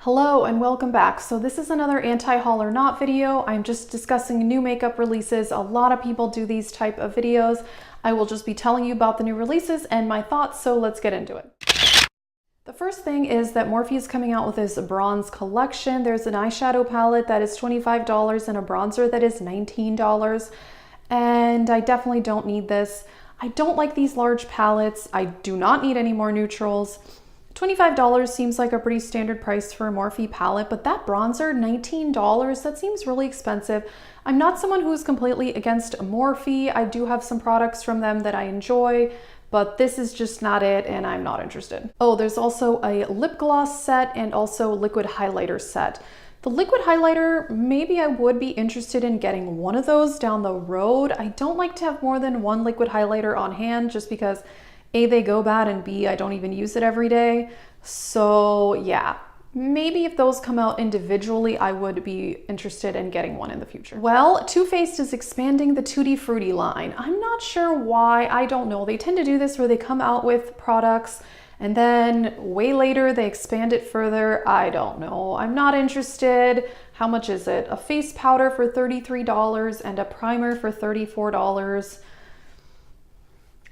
Hello and welcome back. So this is another anti-haul or not video. I'm just discussing new makeup releases. A lot of people do these type of videos. I will just be telling you about the new releases and my thoughts, so let's get into it. The first thing is that Morphe is coming out with this bronze collection. There's an eyeshadow palette that is $25 and a bronzer that is $19. And I definitely don't need this. I don't like these large palettes. I do not need any more neutrals. $25 seems like a pretty standard price for a Morphe palette, but that bronzer, $19, that seems really expensive. I'm not someone who's completely against Morphe. I do have some products from them that I enjoy, but this is just not it and I'm not interested. Oh, there's also a lip gloss set and also liquid highlighter set. The liquid highlighter, maybe I would be interested in getting one of those down the road. I don't like to have more than one liquid highlighter on hand just because A, they go bad, and B, I don't even use it every day. So yeah, maybe if those come out individually, I would be interested in getting one in the future. Well, Too Faced is expanding the Tutti Frutti line. I'm not sure why, I don't know. They tend to do this where they come out with products and then way later they expand it further. I don't know. I'm not interested. How much is it? A face powder for $33 and a primer for $34.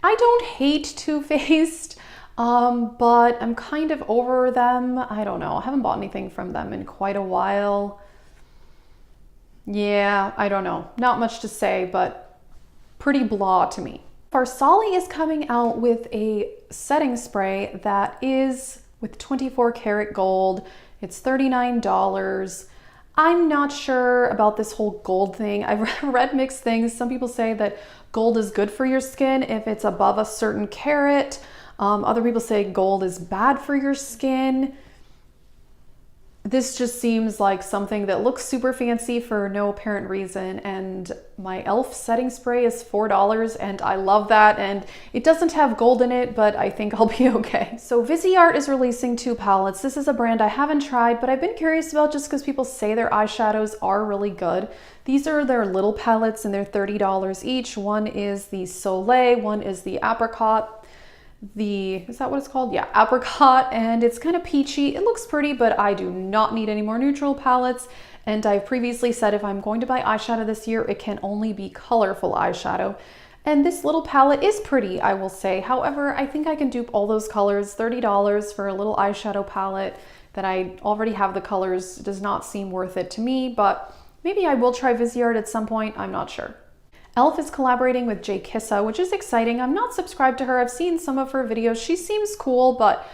I don't hate Too Faced, but I'm kind of over them. I don't know. I haven't bought anything from them in quite a while. Yeah, I don't know. Not much to say, but pretty blah to me. Farsali is coming out with a setting spray that is with 24 karat gold. It's $39. I'm not sure about this whole gold thing. I've read mixed things. Some people say that gold is good for your skin if it's above a certain carat. Other people say gold is bad for your skin. This just seems like something that looks super fancy for no apparent reason, and my e.l.f. setting spray is $4 and I love that, and it doesn't have gold in it, but I think I'll be okay. So Viseart is releasing two palettes. This is a brand I haven't tried, but I've been curious about just because people say their eyeshadows are really good. These are their little palettes and they're $30 each. One is the Soleil, one is the Apricot. Is that what it's called? Yeah, Apricot, and it's kind of peachy. It looks pretty, but I do not need any more neutral palettes. And I've previously said if I'm going to buy eyeshadow this year, it can only be colorful eyeshadow. And this little palette is pretty, I will say. However, I think I can dupe all those colors. $30 for a little eyeshadow palette that I already have the colors does not seem worth it to me, but maybe I will try Viseart at some point. I'm not sure. e.l.f. is collaborating with Jay Kissa, which is exciting. I'm not subscribed to her. I've seen some of her videos. She seems cool, but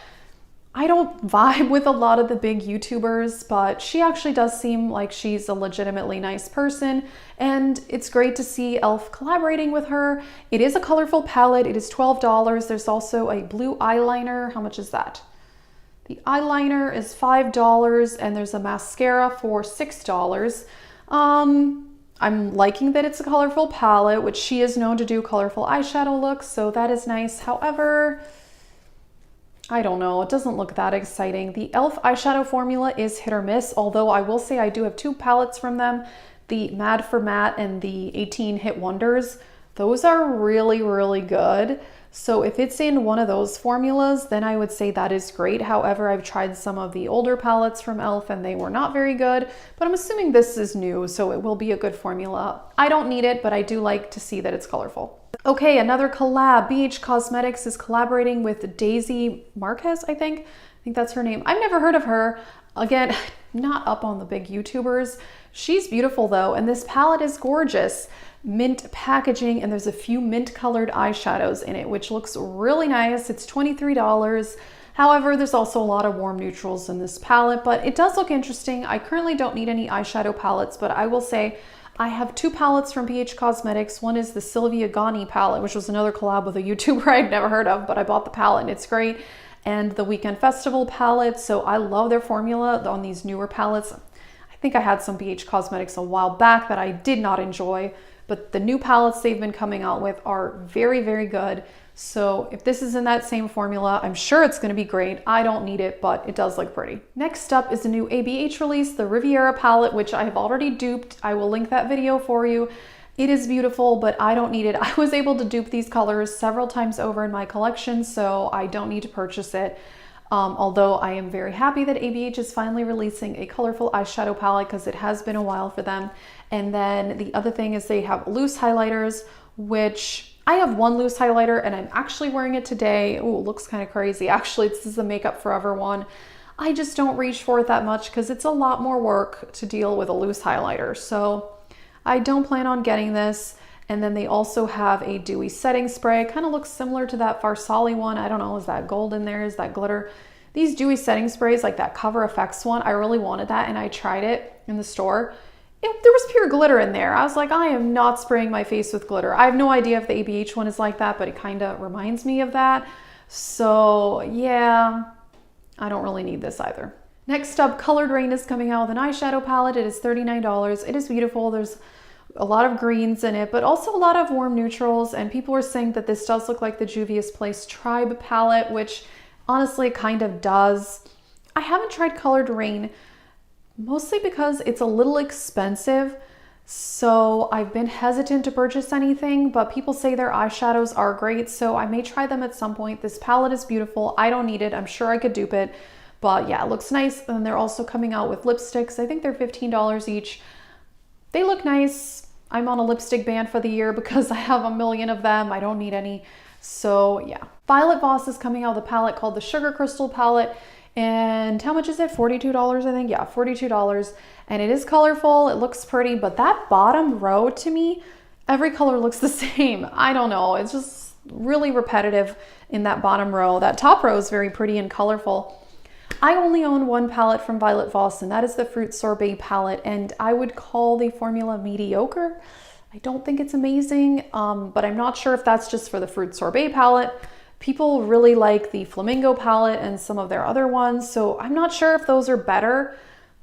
I don't vibe with a lot of the big YouTubers, but she actually does seem like she's a legitimately nice person, and it's great to see e.l.f. collaborating with her. It is a colorful palette. It is $12. There's also a blue eyeliner. How much is that? The eyeliner is $5, and there's a mascara for $6. I'm liking that it's a colorful palette, which she is known to do colorful eyeshadow looks, so that is nice. However, I don't know, it doesn't look that exciting. The e.l.f. eyeshadow formula is hit or miss, although I will say I do have two palettes from them, the Mad for Matte and the 18 Hit Wonders. Those are really, really good. So if it's in one of those formulas, then I would say that is great. However, I've tried some of the older palettes from e.l.f. and they were not very good, but I'm assuming this is new, so it will be a good formula. I don't need it, but I do like to see that it's colorful. Okay, another collab. BH Cosmetics is collaborating with Daisy Marquez, I think that's her name. I've never heard of her. Again, not up on the big YouTubers. She's beautiful though, and this palette is gorgeous. Mint packaging, and there's a few mint colored eyeshadows in it, which looks really nice. It's $23. However, there's also a lot of warm neutrals in this palette, but it does look interesting. I currently don't need any eyeshadow palettes, but I will say I have two palettes from BH Cosmetics. One is the Sylvia Gani palette, which was another collab with a YouTuber I'd never heard of, but I bought the palette and it's great. And the Weekend Festival palette. So I love their formula on these newer palettes. I think I had some BH Cosmetics a while back that I did not enjoy, but the new palettes they've been coming out with are very, very good. So if this is in that same formula, I'm sure it's gonna be great. I don't need it, but it does look pretty. Next up is a new ABH release, the Riviera palette, which I have already duped. I will link that video for you. It is beautiful, but I don't need it. I was able to dupe these colors several times over in my collection, so I don't need to purchase it. Although I am very happy that ABH is finally releasing a colorful eyeshadow palette because it has been a while for them. And then the other thing is they have loose highlighters, which I have one loose highlighter and I'm actually wearing it today. Oh, it looks kind of crazy. Actually, this is the Makeup Forever one. I just don't reach for it that much because it's a lot more work to deal with a loose highlighter. So I don't plan on getting this. And then they also have a dewy setting spray. Kind of looks similar to that Farsali one. I don't know, is that gold in there? Is that glitter? These dewy setting sprays, like that Cover FX one, I really wanted that and I tried it in the store. There was pure glitter in there. I was like, I am not spraying my face with glitter. I have no idea if the ABH one is like that, but it kind of reminds me of that. So yeah, I don't really need this either. Next up, Colored Rain is coming out with an eyeshadow palette. It is $39. It is beautiful. There's a lot of greens in it, but also a lot of warm neutrals. And people were saying that this does look like the Juvia's Place Tribe palette, which honestly it kind of does. I haven't tried Colored Rain, mostly because it's a little expensive. So I've been hesitant to purchase anything, but people say their eyeshadows are great. So I may try them at some point. This palette is beautiful. I don't need it. I'm sure I could dupe it, but yeah, it looks nice. And they're also coming out with lipsticks. I think they're $15 each. They look nice. I'm on a lipstick ban for the year because I have a million of them. I don't need any. So yeah. Violet Voss is coming out with a palette called the Sugar Crystal palette. And how much is it? $42, I think. Yeah, $42. And it is colorful. It looks pretty, but that bottom row to me, every color looks the same. I don't know. It's just really repetitive in that bottom row. That top row is very pretty and colorful. I only own one palette from Violet Voss, and that is the Fruit Sorbet palette, and I would call the formula mediocre. I don't think it's amazing, but I'm not sure if that's just for the Fruit Sorbet palette. People really like the Flamingo palette and some of their other ones, so I'm not sure if those are better,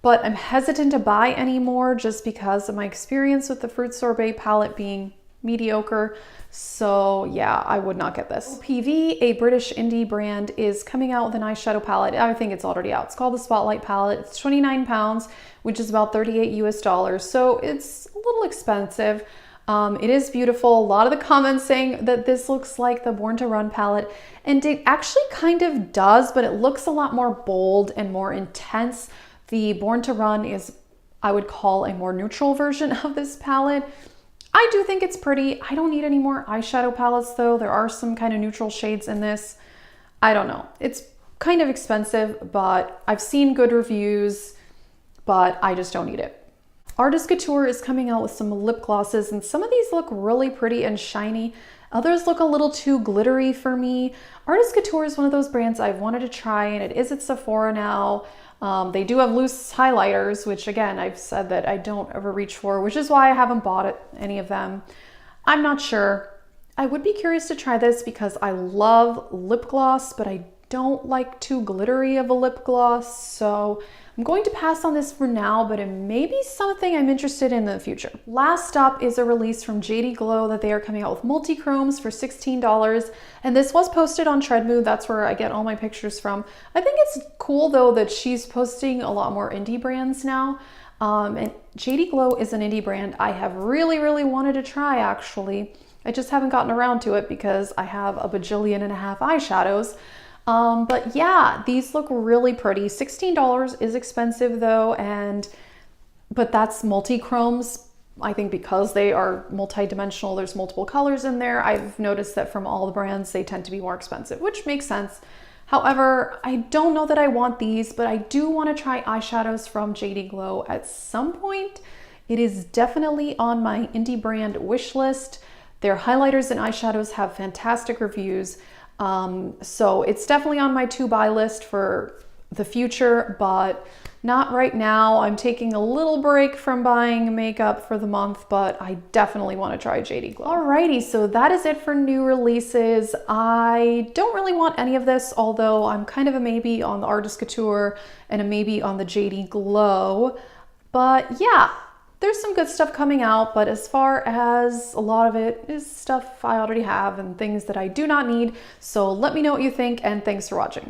but I'm hesitant to buy any more just because of my experience with the Fruit Sorbet palette being mediocre. So yeah, I would not get this. PV, a British indie brand, is coming out with an eyeshadow palette. I think it's already out. It's called the Spotlight palette. It's 29 pounds, which is about 38 US dollars. So it's a little expensive. It is beautiful. A lot of the comments saying that this looks like the Born to Run palette, and it actually kind of does, but it looks a lot more bold and more intense. The Born to Run is, I would call, a more neutral version of this palette. I do think it's pretty. I don't need any more eyeshadow palettes though. There are some kind of neutral shades in this. I don't know. It's kind of expensive, but I've seen good reviews, but I just don't need it. Artist Couture is coming out with some lip glosses, and some of these look really pretty and shiny. Others look a little too glittery for me. Artist Couture is one of those brands I've wanted to try, and it is at Sephora now. They do have loose highlighters, which again, I've said that I don't ever reach for, which is why I haven't bought any of them. I'm not sure. I would be curious to try this because I love lip gloss, but I don't like too glittery of a lip gloss. So I'm going to pass on this for now, but it may be something I'm interested in the future. Last up is a release from JD Glow that they are coming out with multi-chromes for $16. And this was posted on Treadmood. That's where I get all my pictures from. I think it's cool though that she's posting a lot more indie brands now. And JD Glow is an indie brand I have really wanted to try actually. I just haven't gotten around to it because I have a bajillion and a half eyeshadows. But yeah, these look really pretty. $16 is expensive though, but that's multi-chromes. I think because they are multi-dimensional, there's multiple colors in there. I've noticed that from all the brands, they tend to be more expensive, which makes sense. However, I don't know that I want these, but I do want to try eyeshadows from JD Glow at some point. It is definitely on my indie brand wish list. Their highlighters and eyeshadows have fantastic reviews. So it's definitely on my to-buy list for the future, but not right now. I'm taking a little break from buying makeup for the month, but I definitely want to try JD Glow. Alrighty, so that is it for new releases. I don't really want any of this, although I'm kind of a maybe on the Artist Couture and a maybe on the JD Glow. But yeah, there's some good stuff coming out, but as far as a lot of it is stuff I already have and things that I do not need. So let me know what you think, and thanks for watching.